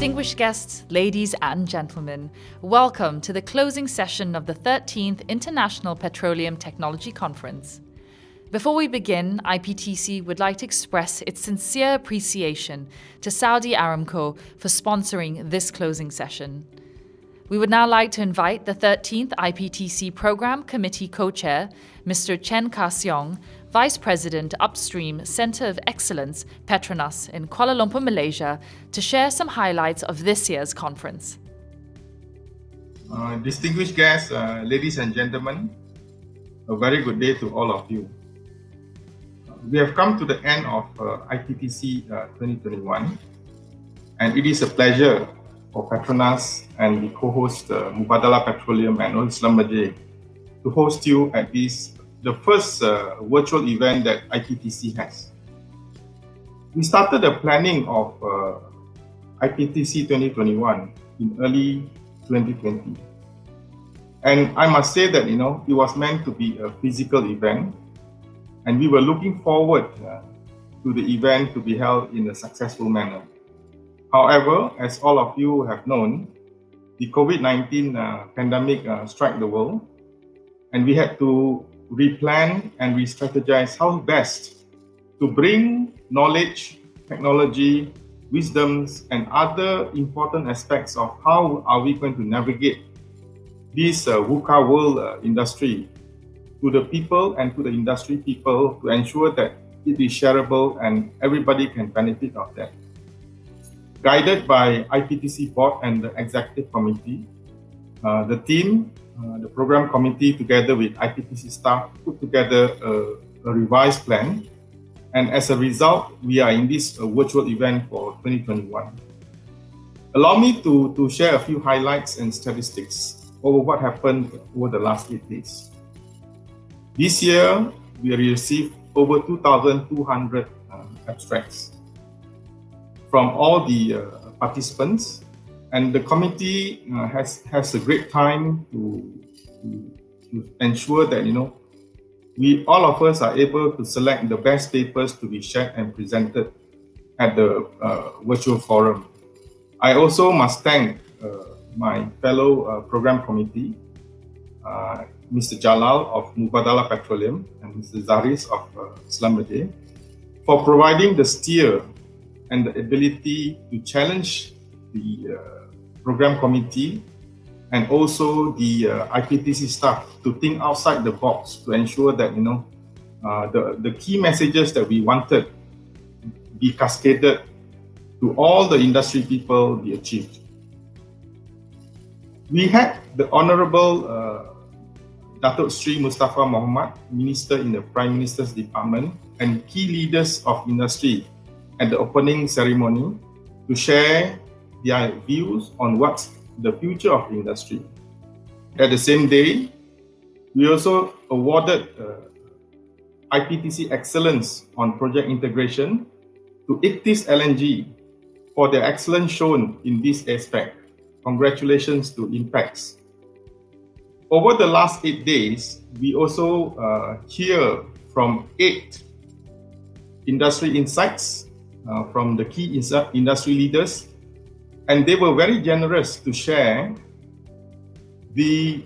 Distinguished guests, ladies and gentlemen, welcome to the closing session of the 13th International Petroleum Technology Conference. Before we begin, IPTC would like to express its sincere appreciation to Saudi Aramco for sponsoring this closing session. We would now like to invite the 13th IPTC Program Committee Co-Chair, Mr. Chen Ka-seong, Vice President Upstream Center of Excellence, Petronas in Kuala Lumpur, Malaysia, to share some highlights of this year's conference. Distinguished guests, ladies and gentlemen, a very good day to all of you. We have come to the end of IPTC 2021, and it is a pleasure for Petronas and the co-host Mubadala Petroleum and Oil Schlumberger to host you at the first virtual event that IPTC has. We started the planning of IPTC 2021 in early 2020. And I must say that, it was meant to be a physical event, and we were looking forward to the event to be held in a successful manner. However, as all of you have known, the COVID-19 pandemic struck the world, and we had to replan and re-strategize how best to bring knowledge, technology, wisdoms, and other important aspects of how are we going to navigate this VUCA world industry to the people and to the industry people to ensure that it is shareable and everybody can benefit of that. Guided by IPTC board and the executive committee, the team, the program committee together with IPTC staff put together a revised plan. And as a result, we are in this virtual event for 2021. Allow me to share a few highlights and statistics over what happened over the last 8 days. This year, we received over 2,200 abstracts from all the participants, and the committee has a great time to ensure that all of us are able to select the best papers to be shared and presented at the virtual forum. I also must thank my fellow program committee, Mr. Jalal of Mubadala Petroleum and Mr. Zaris of Schlumberger, for providing the steer and the ability to challenge the program committee and also the IPTC staff to think outside the box to ensure that the key messages that we wanted be cascaded to all the industry people be achieved. We had the Honorable Datuk Sri Mustafa Mohamad, Minister in the Prime Minister's Department, and key leaders of industry at the opening ceremony to share their views on what's the future of the industry. At the same day, we also awarded IPTC Excellence on Project Integration to IPTC LNG for their excellence shown in this aspect. Congratulations to INPEX. Over the last 8 days, we also hear from 8 industry insights from the key industry leaders, and they were very generous to share the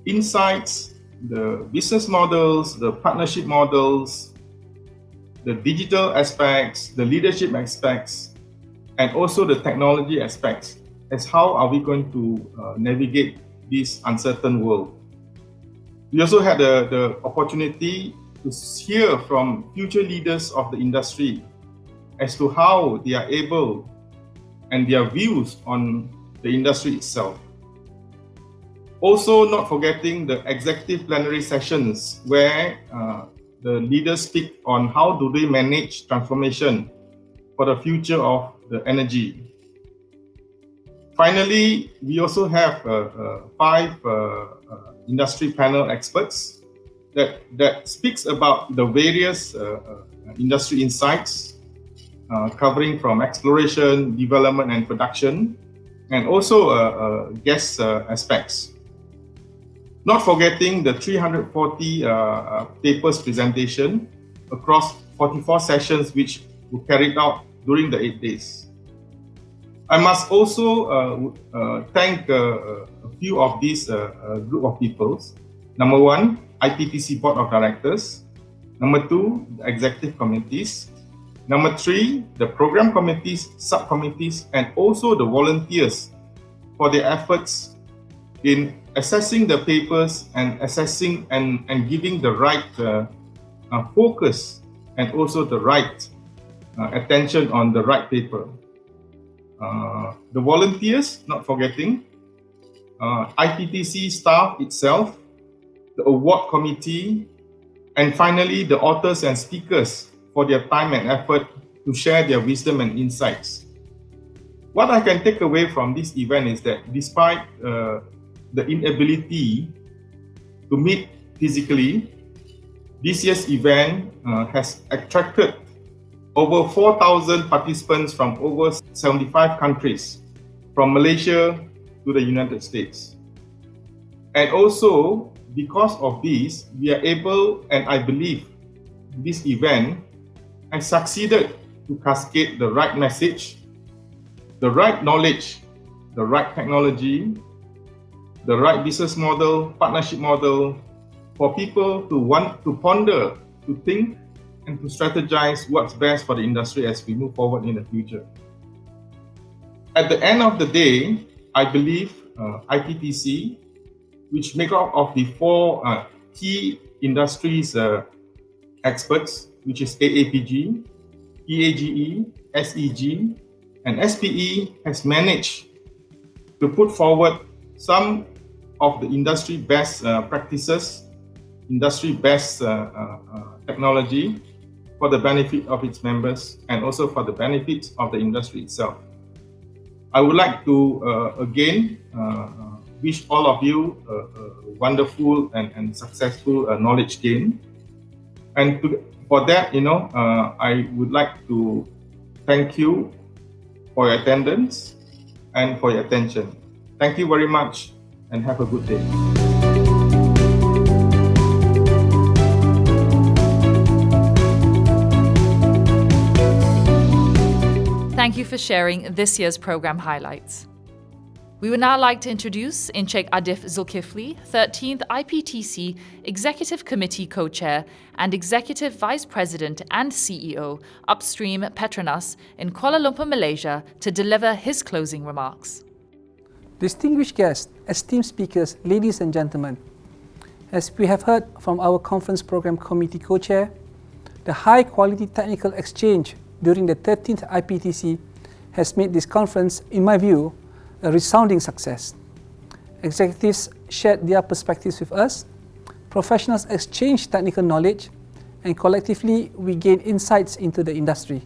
insights, the business models, the partnership models, the digital aspects, the leadership aspects, and also the technology aspects as how are we going to navigate this uncertain world. We also had the opportunity to hear from future leaders of the industry as to how they are able and their views on the industry itself. Also, not forgetting the executive plenary sessions where the leaders speak on how do they manage transformation for the future of the energy. Finally, we also have 5 industry panel experts that speaks about the various industry insights covering from exploration, development, and production, and also guest aspects. Not forgetting the 340 papers presentation across 44 sessions which were carried out during the 8 days. I must also thank a few of these group of people. Number one, IPTC Board of Directors. Number two, the executive committees. Number three, the program committees, subcommittees, and also the volunteers for their efforts in assessing the papers and assessing and giving the right focus and also the right attention on the right paper. The volunteers, not forgetting, IPTC staff itself, the award committee, and finally the authors and speakers for their time and effort to share their wisdom and insights. What I can take away from this event is that despite the inability to meet physically, this year's event has attracted over 4,000 participants from over 75 countries, from Malaysia to the United States. And also, because of this, we are able, and I believe this event has succeeded to cascade the right message, the right knowledge, the right technology, the right business model, partnership model, for people to want to ponder, to think, and to strategize what's best for the industry as we move forward in the future. At the end of the day, I believe IPTC, which make up of the four key industries experts, which is AAPG, EAGE, SEG, and SPE, has managed to put forward some of the industry best practices, industry best technology for the benefit of its members and also for the benefit of the industry itself. I would like to again wish all of you a wonderful and successful knowledge gain. And for that, I would like to thank you for your attendance and for your attention. Thank you very much and have a good day. Thank you for sharing this year's program highlights. We would now like to introduce Encik Adif Zulkifli, 13th IPTC Executive Committee Co-Chair and Executive Vice President and CEO, Upstream Petronas in Kuala Lumpur, Malaysia, to deliver his closing remarks. Distinguished guests, esteemed speakers, ladies and gentlemen, as we have heard from our Conference Program Committee Co-Chair, the high-quality technical exchange during the 13th IPTC has made this conference, in my view, a resounding success. Executives shared their perspectives with us, professionals exchanged technical knowledge, and collectively we gained insights into the industry.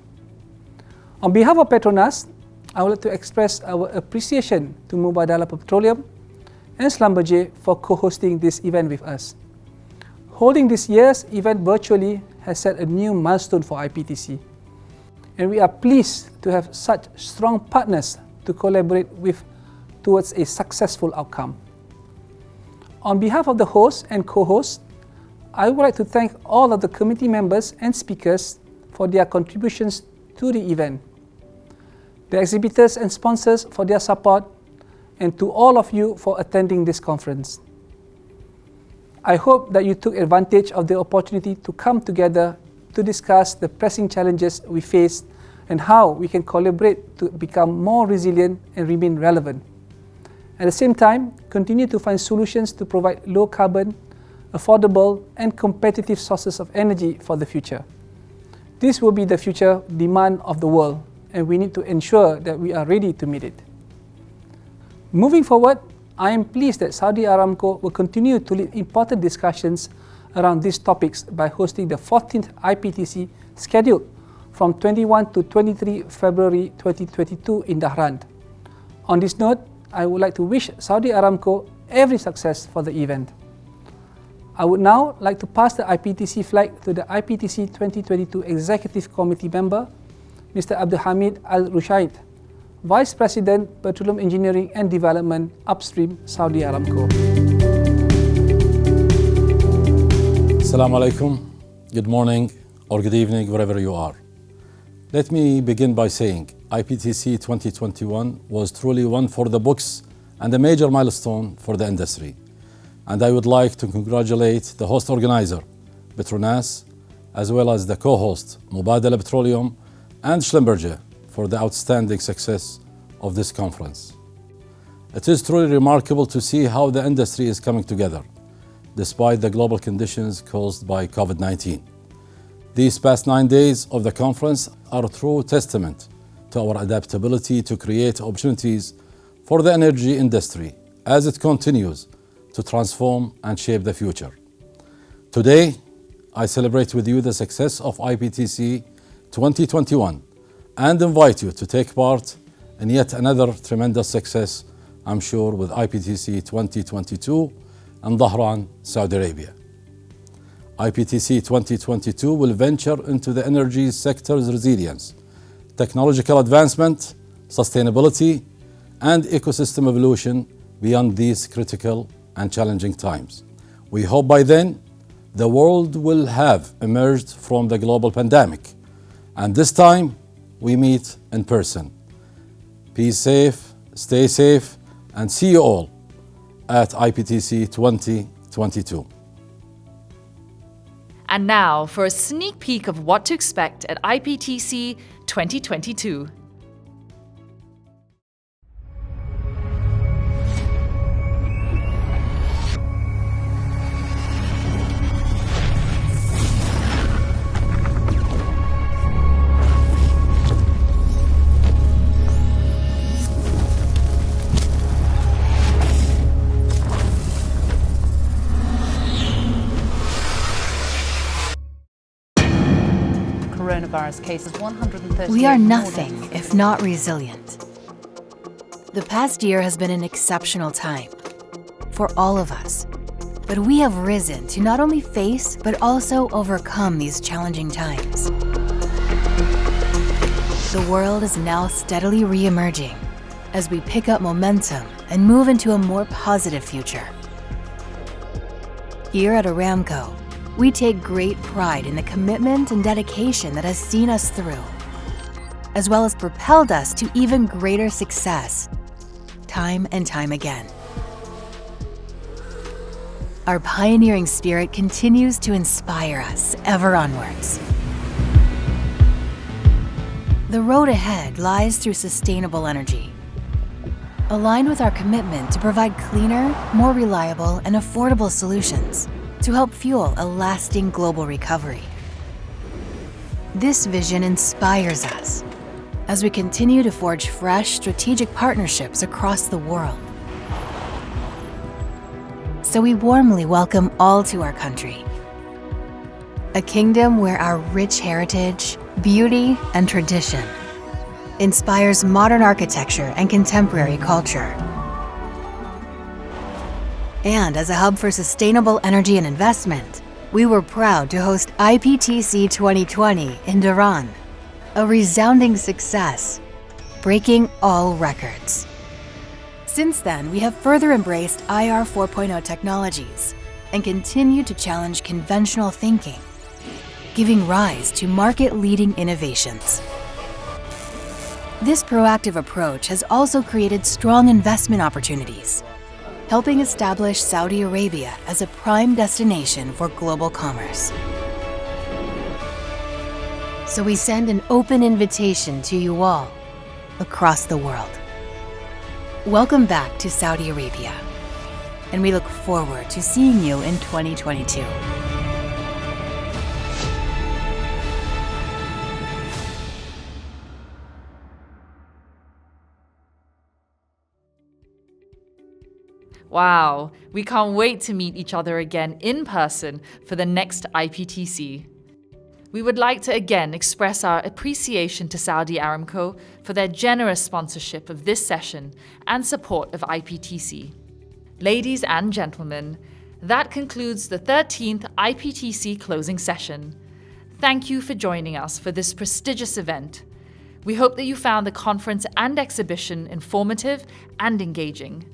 On behalf of Petronas, I would like to express our appreciation to Mubadala Petroleum and Schlumberger for co-hosting this event with us. Holding this year's event virtually has set a new milestone for IPTC, and we are pleased to have such strong partners to collaborate with towards a successful outcome. On behalf of the host and co-host, I would like to thank all of the committee members and speakers for their contributions to the event, the exhibitors and sponsors for their support, and to all of you for attending this conference. I hope that you took advantage of the opportunity to come together to discuss the pressing challenges we face and how we can collaborate to become more resilient and remain relevant. At the same time, continue to find solutions to provide low carbon, affordable, and competitive sources of energy for the future. This will be the future demand of the world, and we need to ensure that we are ready to meet it. Moving forward, I am pleased that Saudi Aramco will continue to lead important discussions around these topics by hosting the 14th IPTC scheduled from 21 to 23 February 2022 in Dhahran. On this note, I would like to wish Saudi Aramco every success for the event. I would now like to pass the IPTC flag to the IPTC 2022 Executive Committee member, Mr. Abdul Hamid Al-Rushaid, Vice President, Petroleum Engineering and Development, Upstream, Saudi Aramco. Assalamu alaikum. Good morning or good evening, wherever you are. Let me begin by saying IPTC 2021 was truly one for the books and a major milestone for the industry. And I would like to congratulate the host organizer, Petronas, as well as the co-host, Mubadala Petroleum and Schlumberger, for the outstanding success of this conference. It is truly remarkable to see how the industry is coming together, despite the global conditions caused by COVID-19. These past 9 days of the conference are a true testament to our adaptability to create opportunities for the energy industry as it continues to transform and shape the future. Today, I celebrate with you the success of IPTC 2021 and invite you to take part in yet another tremendous success, I'm sure, with IPTC 2022 in Dhahran, Saudi Arabia. IPTC 2022 will venture into the energy sector's resilience, technological advancement, sustainability, and ecosystem evolution beyond these critical and challenging times. We hope by then the world will have emerged from the global pandemic, and this time we meet in person. Be safe, stay safe, and see you all at IPTC 2022. And now for a sneak peek of what to expect at IPTC 2022. Coronavirus cases 130. We are nothing if not resilient. The past year has been an exceptional time for all of us, but we have risen to not only face but also overcome these challenging times. The world is now steadily re-emerging as we pick up momentum and move into a more positive future. Here at Aramco, we take great pride in the commitment and dedication that has seen us through, as well as propelled us to even greater success, time and time again. Our pioneering spirit continues to inspire us ever onwards. The road ahead lies through sustainable energy, aligned with our commitment to provide cleaner, more reliable, and affordable solutions to help fuel a lasting global recovery. This vision inspires us as we continue to forge fresh strategic partnerships across the world. So we warmly welcome all to our country, a kingdom where our rich heritage, beauty, and tradition inspires modern architecture and contemporary culture. And as a hub for sustainable energy and investment, we were proud to host IPTC 2020 in Dhahran, a resounding success, breaking all records. Since then, we have further embraced IR 4.0 technologies and continue to challenge conventional thinking, giving rise to market-leading innovations. This proactive approach has also created strong investment opportunities, helping establish Saudi Arabia as a prime destination for global commerce. So we send an open invitation to you all across the world. Welcome back to Saudi Arabia, and we look forward to seeing you in 2022. Wow, we can't wait to meet each other again in person for the next IPTC. We would like to again express our appreciation to Saudi Aramco for their generous sponsorship of this session and support of IPTC. Ladies and gentlemen, that concludes the 13th IPTC closing session. Thank you for joining us for this prestigious event. We hope that you found the conference and exhibition informative and engaging.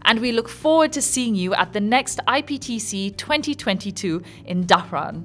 And we look forward to seeing you at the next IPTC 2022 in Dhahran.